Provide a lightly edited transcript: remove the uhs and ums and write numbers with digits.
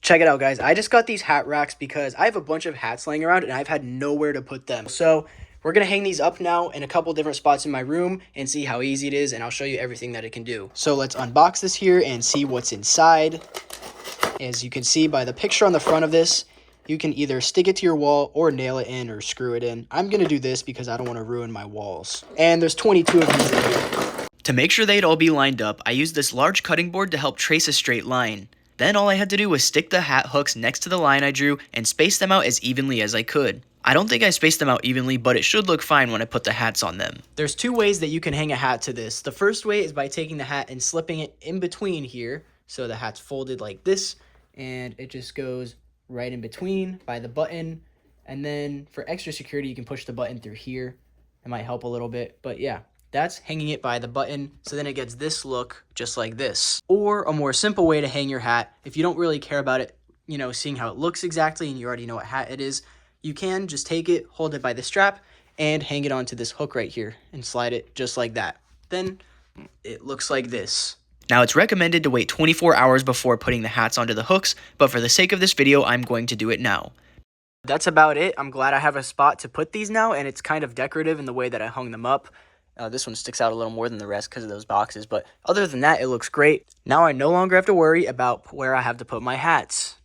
Check it out, guys. I just got these hat racks because I have a bunch of hats laying around and I've had nowhere to put them. So we're going to hang these up now in a couple different spots in my room and see how easy it is, and I'll show you everything that it can do. So let's unbox this here and see what's inside. As you can see by the picture on the front of this, you can either stick it to your wall or nail it in or screw it in. I'm going to do this because I don't want to ruin my walls. And there's 22 of these in here. To make sure they'd all be lined up, I used this large cutting board to help trace a straight line. Then all I had to do was stick the hat hooks next to the line I drew and space them out as evenly as I could. I don't think I spaced them out evenly, but it should look fine when I put the hats on them. There's two ways that you can hang a hat to this. The first way is by taking the hat and slipping it in between here. So the hat's folded like this, and it just goes right in between by the button. And then for extra security, you can push the button through here. It might help a little bit, but yeah. That's hanging it by the button, so then it gets this look just like this. Or a more simple way to hang your hat, if you don't really care about it, seeing how it looks exactly and you already know what hat it is, you can just take it, hold it by the strap, and hang it onto this hook right here and slide it just like that. Then it looks like this. Now it's recommended to wait 24 hours before putting the hats onto the hooks, but for the sake of this video, I'm going to do it now. That's about it. I'm glad I have a spot to put these now, and it's kind of decorative in the way that I hung them up. This one sticks out a little more than the rest because of those boxes, but other than that, it looks great. Now I no longer have to worry about where I have to put my hats.